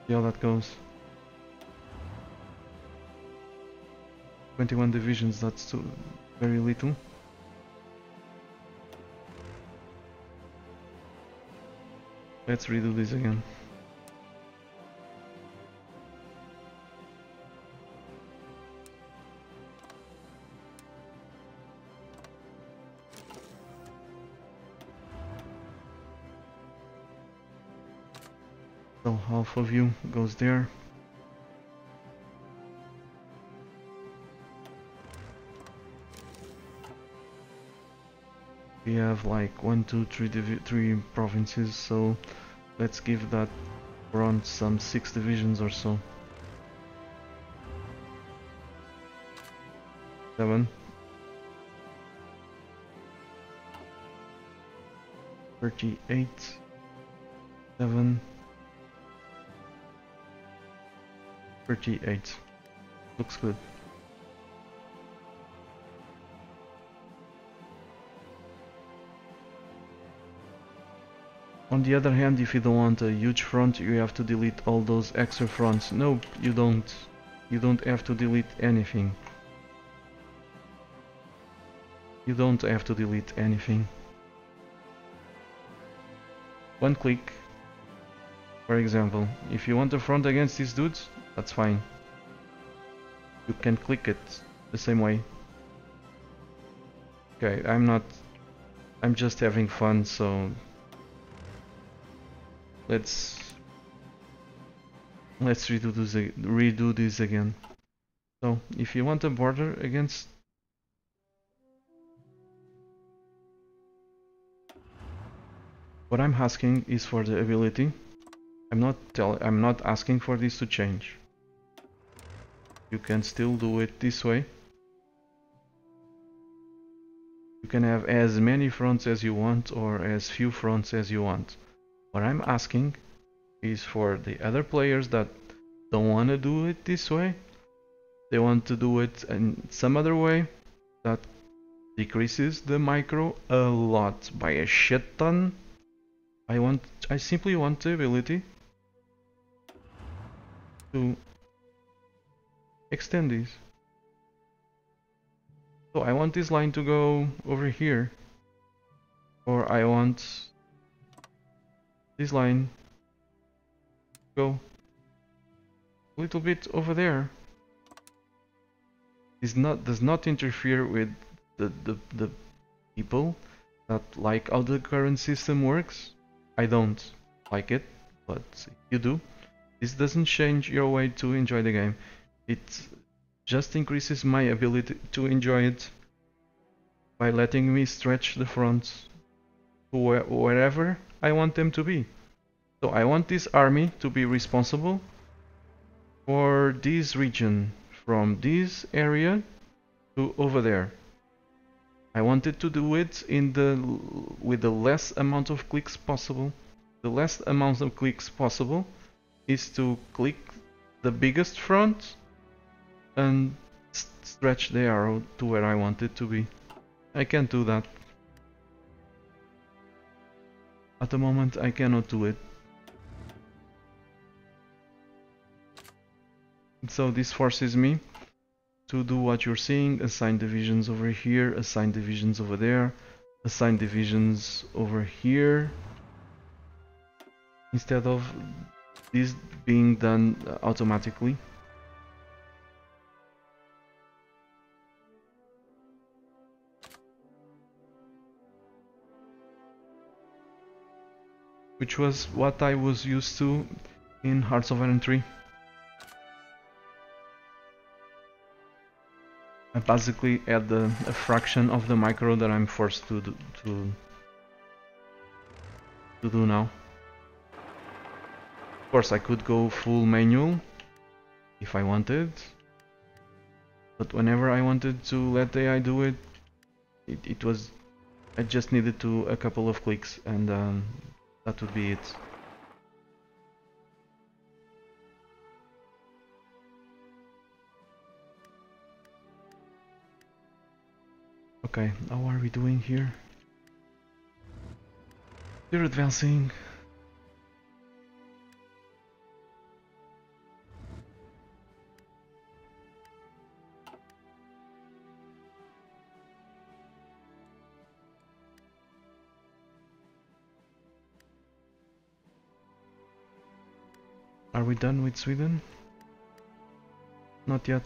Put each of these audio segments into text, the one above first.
See how that goes. 21 divisions, that's too very little. Let's redo this again. So half of you goes there. We have like 1, 2, 3 provinces, so let's give that front some 6 divisions or so. 7. 38. 7. 38. Looks good. On the other hand, if you don't want a huge front, you have to delete all those extra fronts. No, you don't. You don't have to delete anything. You don't have to delete anything. One click. For example, if you want a front against these dudes, that's fine. You can click it the same way. Okay, I'm just having fun, so let's redo this again. So if you want a border against, what I'm asking is for the ability. I'm not asking for this to change. You can still do it this way. You can have as many fronts as you want or as few fronts as you want. What I'm asking is for the other players that don't want to do it this way. They want to do it in some other way that decreases the micro a lot, by a shit ton. I simply want the ability to extend this. So I want this line to go over here, or I want this line to go a little bit over there. This does not interfere with the people that like how the current system works. I don't like it, but if you do, this doesn't change your way to enjoy the game. It just increases my ability to enjoy it by letting me stretch the fronts to wherever I want them to be. So I want this army to be responsible for this region, from this area to over there. I wanted to do it with the less amount of clicks possible. The less amount of clicks possible is to click the biggest front and stretch the arrow to where I want it to be. I can't do that. At the moment I cannot do it. So this forces me to do what you're seeing, assign divisions over here, assign divisions over there, assign divisions over here, instead of this being done automatically. Which was what I was used to in Hearts of Iron 3. I basically add a fraction of the micro that I'm forced to do now. Of course, I could go full manual if I wanted, but whenever I wanted to let the AI do it, I just needed a couple of clicks, and that would be it. Okay, how are we doing here? We're advancing. Are we done with Sweden? Not yet,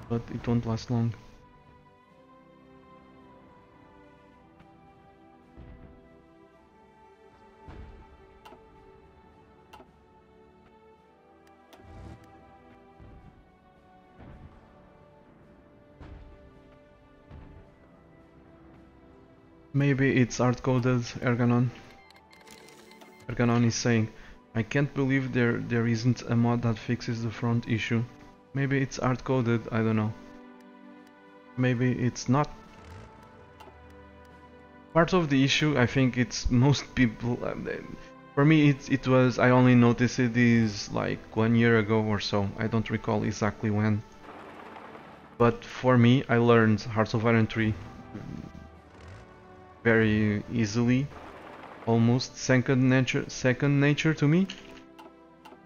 but it won't last long. Maybe it's hard-coded, Erganon. Erganon is saying, I can't believe there isn't a mod that fixes the front issue. Maybe it's hard-coded, I don't know. Maybe it's not. Part of the issue, I think it's most people... for me, it was... I only noticed it is like 1 year ago or so. I don't recall exactly when. But for me, I learned Hearts of Iron 3 very easily. Almost second nature to me.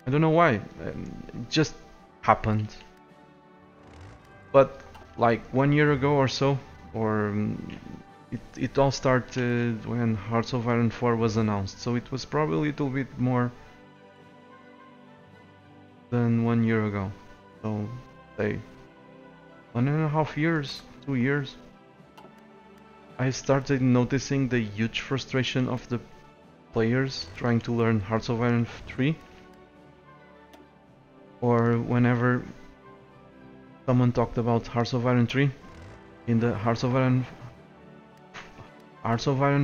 I don't know why. It just happened. But like 1 year ago or so, or it all started when Hearts of Iron 4 was announced. So it was probably a little bit more than 1 year ago. So say 1.5 years, 2 years. I started noticing the huge frustration of the players trying to learn Hearts of Iron 3. Or whenever someone talked about Hearts of Iron 3 in the Hearts of Iron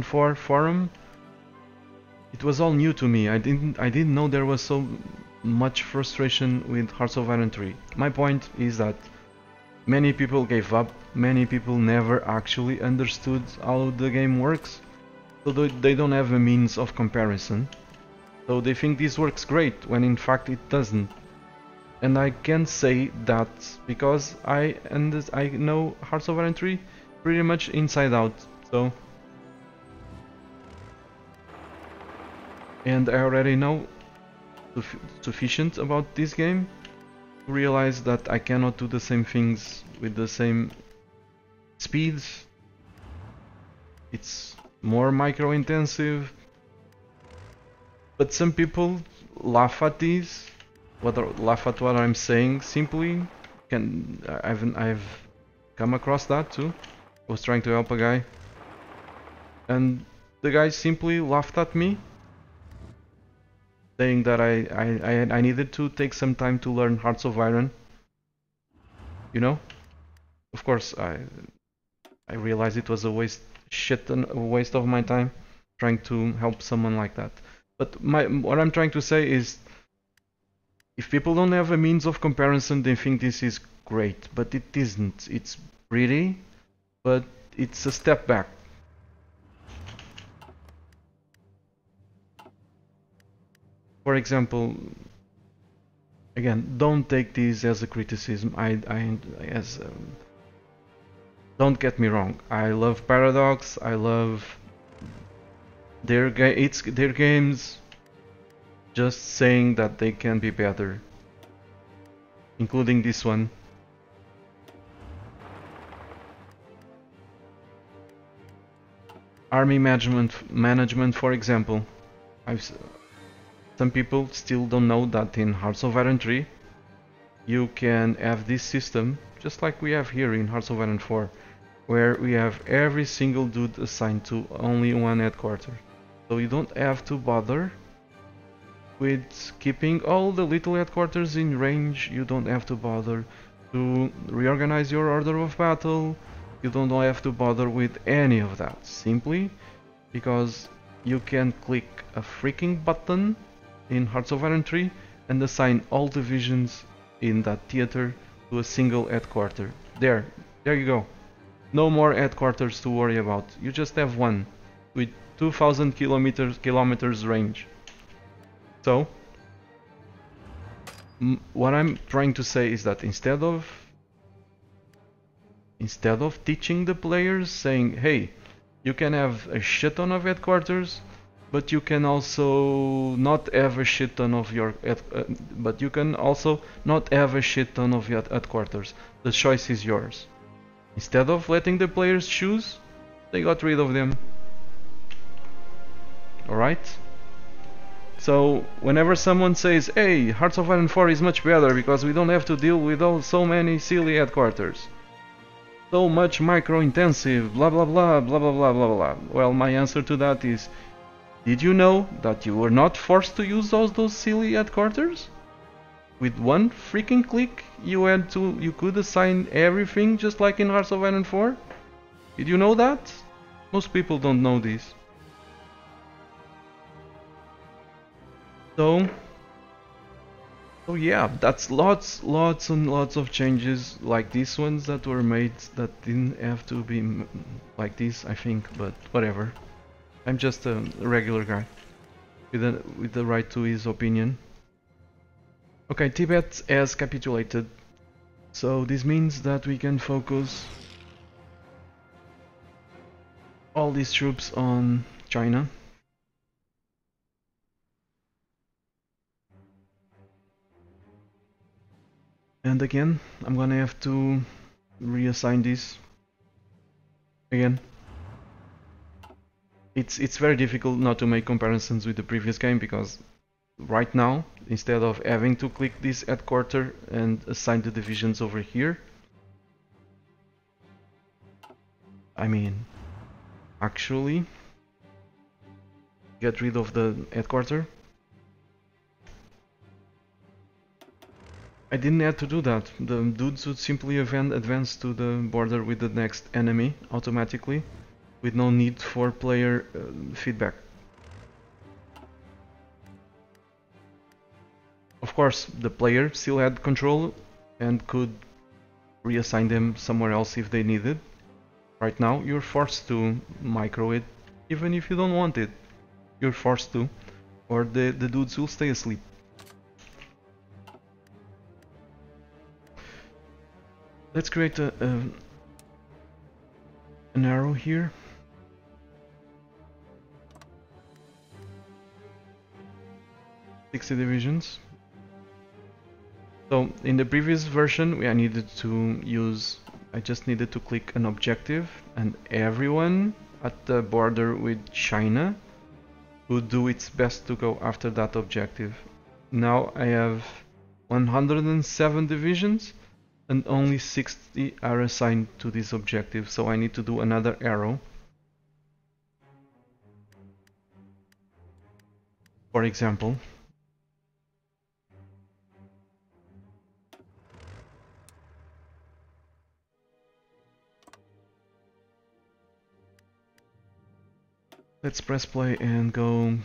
4 forum, it was all new to me. I didn't know there was so much frustration with Hearts of Iron 3. My point is that many people gave up, many people never actually understood how the game works, so they don't have a means of comparison. So they think this works great, when in fact it doesn't. And I can say that because I know Hearts of Iron 3 pretty much inside out, so... And I already know sufficient about this game to realize that I cannot do the same things with the same speeds. It's more micro intensive, but some people laugh at this, laugh at what I'm saying. Simply, I've come across that too. I was trying to help a guy, and the guy simply laughed at me, saying that I needed to take some time to learn Hearts of Iron. You know, of course I realized it was a waste of my time trying to help someone like that. But what I'm trying to say is, if people don't have a means of comparison, they think this is great, but it isn't. It's pretty, but it's a step back. For example, again, don't take this as a criticism. Don't get me wrong. I love Paradox. I love their games. Just saying that they can be better, including this one. Army management, for example. Some people still don't know that in Hearts of Iron 3 you can have this system, just like we have here in Hearts of Iron 4, where we have every single dude assigned to only one headquarters. So you don't have to bother with keeping all the little headquarters in range. You don't have to bother to reorganize your order of battle. You don't have to bother with any of that, simply because you can click a freaking button in Hearts of Iron 3 and assign all divisions in that theater to a single headquarter. There you go. No more headquarters to worry about. You just have one with 2000 kilometers range. So what I'm trying to say is that instead of teaching the players, saying, hey, you can have a shit ton of headquarters, but you can also not have a shit ton of your headquarters. The choice is yours. Instead of letting the players choose, they got rid of them. Alright? So whenever someone says, hey, Hearts of Iron 4 is much better because we don't have to deal with so many silly headquarters, so much micro-intensive, blah blah blah blah blah blah blah blah. Well, my answer to that is, did you know that you were not forced to use those silly headquarters? With one freaking click, you could assign everything just like in Hearts of Iron 4? Did you know that? Most people don't know this. So yeah, that's lots and lots of changes like these ones that were made that didn't have to be like this, I think, but whatever. I'm just a regular guy with the right to his opinion. Okay, Tibet has capitulated, so this means that we can focus all these troops on China. And again, I'm gonna have to reassign this again. It's very difficult not to make comparisons with the previous game, because right now, instead of having to click this headquarter and assign the divisions over here, I mean, actually get rid of the headquarter. I didn't have to do that. The dudes would simply advance to the border with the next enemy automatically, with no need for player feedback. Of course, the player still had control and could reassign them somewhere else if they needed. Right now, you're forced to micro it, even if you don't want it. You're forced to, or the dudes will stay asleep. Let's create an arrow here. "60 divisions. So in the previous version, I just needed to click an objective, and everyone at the border with China would do its best to go after that objective. Now I have 107 divisions, and only 60 are assigned to this objective, so I need to do another arrow. For example, let's press play and go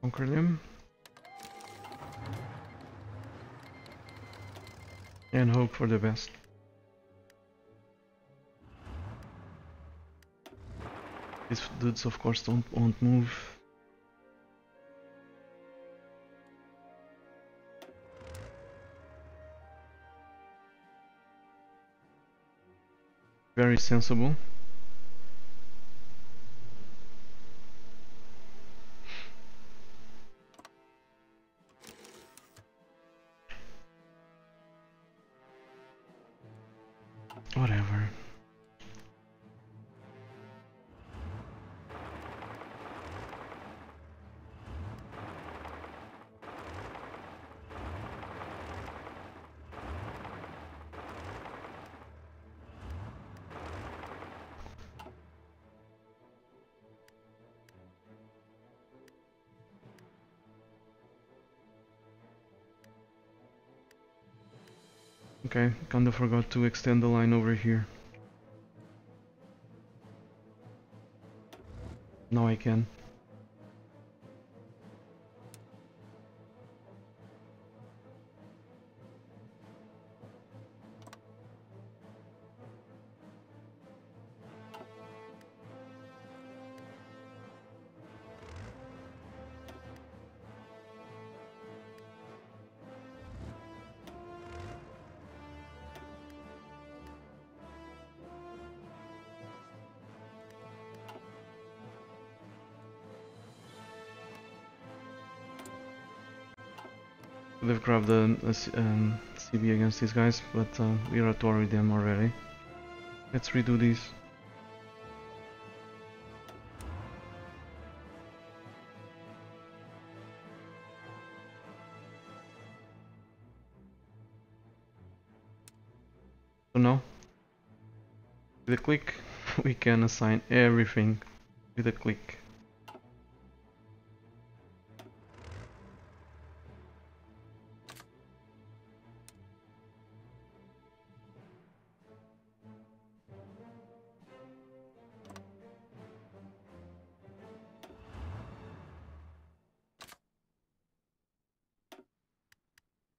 conquer them. And hope for the best. These dudes of course won't move. Very sensible. Whatever. Okay, kinda forgot to extend the line over here. Now I can. They've grabbed a CB against these guys, but we are at war with them already. Let's redo these. now. With a click, we can assign everything with a click.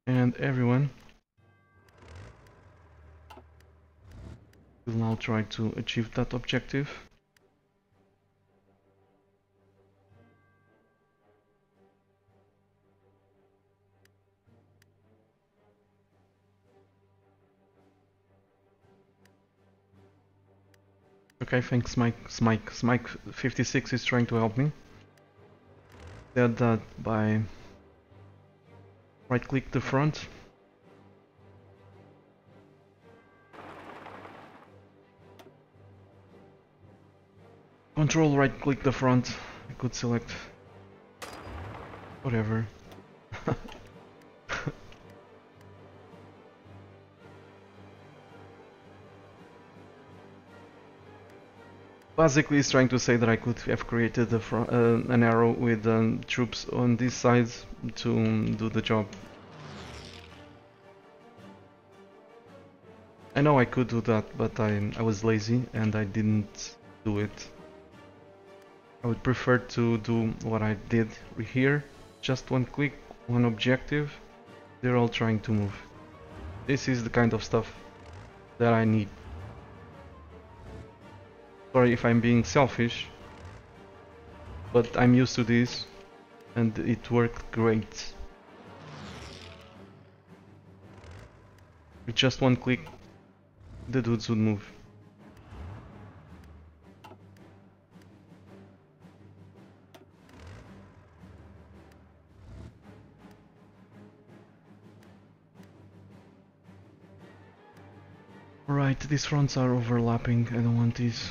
And everyone will now try to achieve that objective. Okay, thanks Smike56 is trying to help me. Did that by right click the front. Control right click the front. I could select whatever. Basically, it's trying to say that I could have created an arrow with troops on this side to do the job. I know I could do that, but I was lazy and I didn't do it. I would prefer to do what I did here. Just one click, one objective. They're all trying to move. This is the kind of stuff that I need. Sorry if I'm being selfish, but I'm used to this and it worked great. With just one click, the dudes would move. Right, these fronts are overlapping, I don't want these.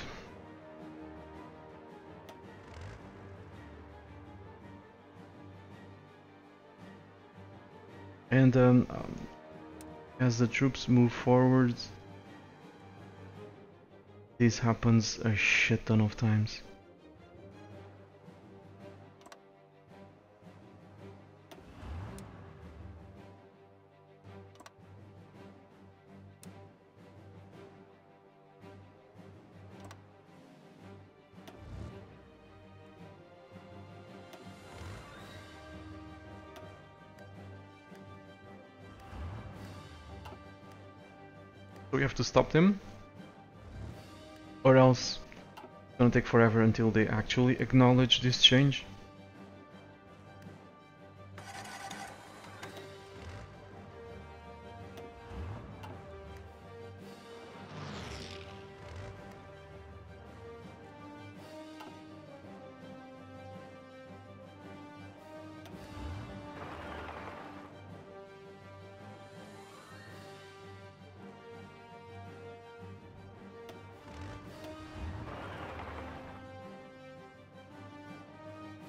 And as the troops move forwards, this happens a shit ton of times. So we have to stop them, or else it's gonna take forever until they actually acknowledge this change.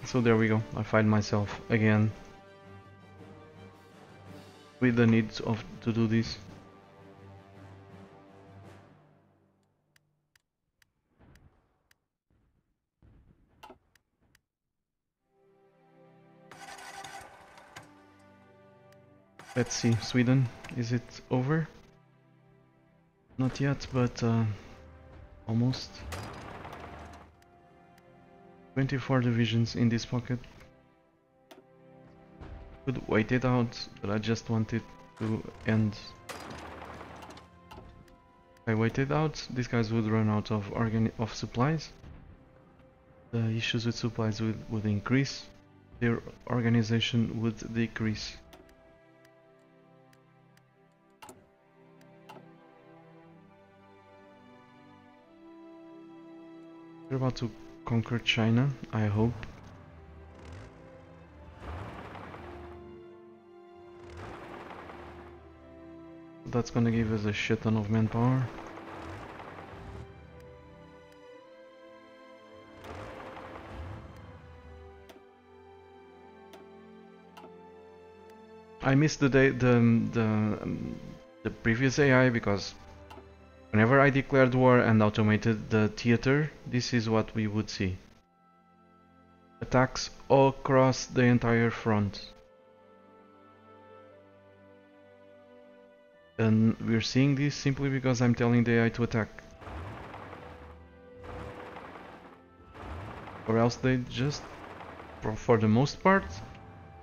So there we go, I find myself again with the need to do this. Let's see, Sweden, is it over? Not yet, but almost. 24 divisions in this pocket. Could wait it out, but I just want it to end. If I wait it out, these guys would run out of supplies. The issues with supplies would increase. Their organization would decrease. We're about to conquer China, I hope. That's gonna give us a shit ton of manpower. I missed the previous AI because Whenever I declared war and automated the theater, this is what we would see. Attacks all across the entire front. And we're seeing this simply because I'm telling the AI to attack. Or else they just, for the most part,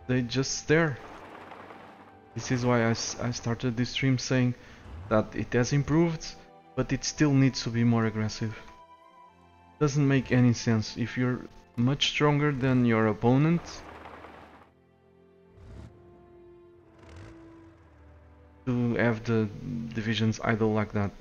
they just stare. This is why I started this stream saying that it has improved, but it still needs to be more aggressive. Doesn't make any sense. If you're much stronger than your opponent, to have the divisions idle like that.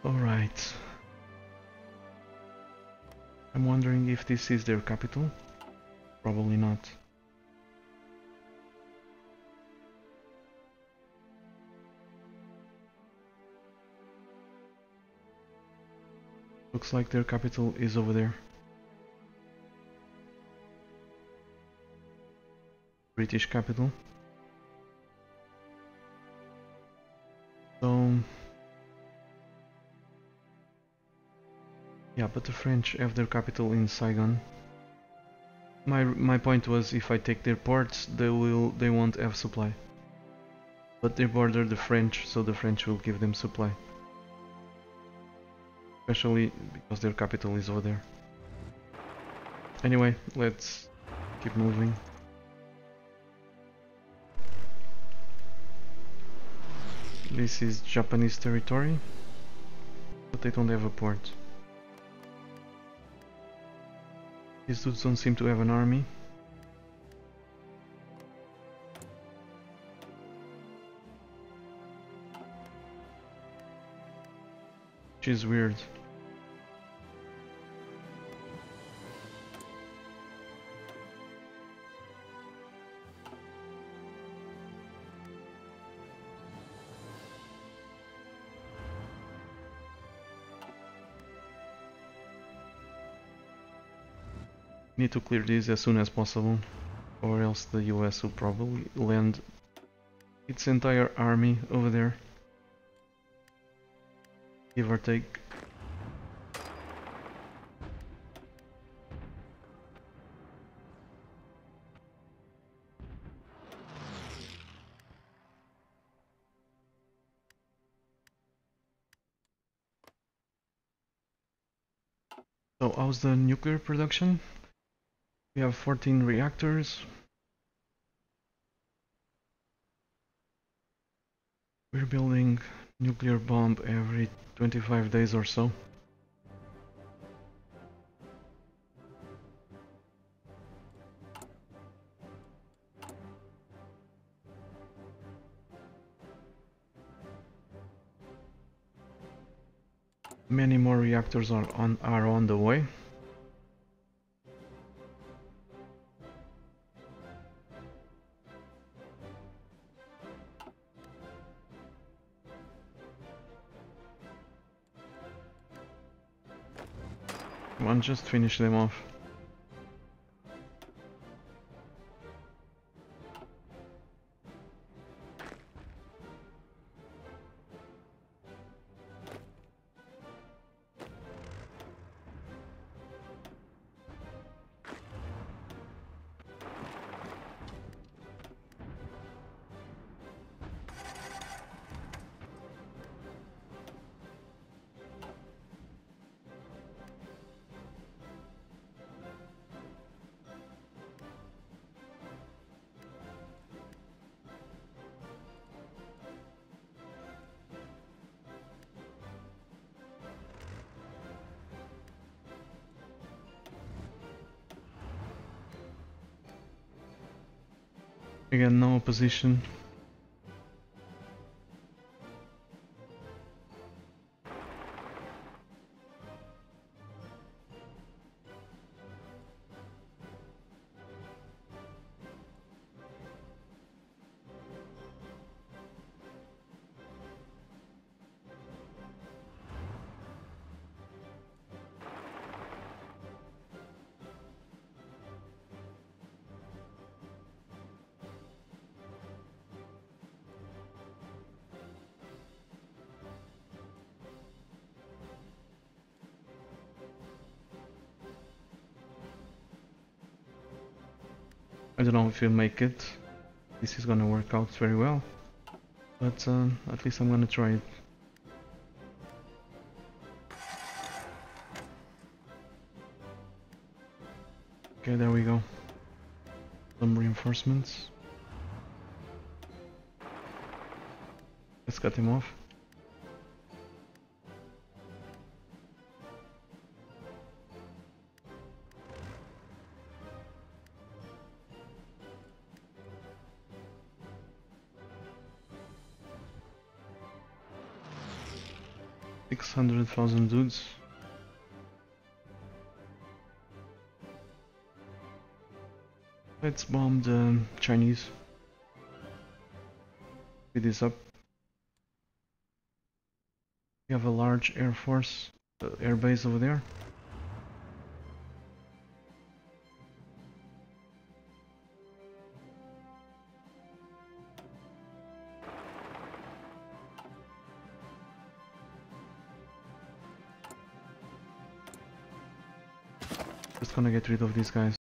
Alright. I'm wondering if this is their capital. Probably not. Looks like their capital is over there. British capital. So... yeah, but the French have their capital in Saigon. My point was, if I take their ports, they won't have supply. But they border the French, so the French will give them supply. Especially because their capital is over there. Anyway, let's keep moving. This is Japanese territory, but they don't have a port. These dudes don't seem to have an army. Which is weird. Need to clear this as soon as possible, or else the US will probably land its entire army over there, give or take. So how's the nuclear production? We have 14 reactors. We're building nuclear bomb every 25 days or so. Many more reactors are on the way. Come on, just finish them off. Again, no opposition. I don't know if we'll make it. This is gonna work out very well. But at least I'm gonna try it. Okay, there we go. Some reinforcements. Let's cut him off. $600,000 dudes. Let's bomb the Chinese. Speed this up. We have a large air force, air base over there. Just gonna get rid of these guys.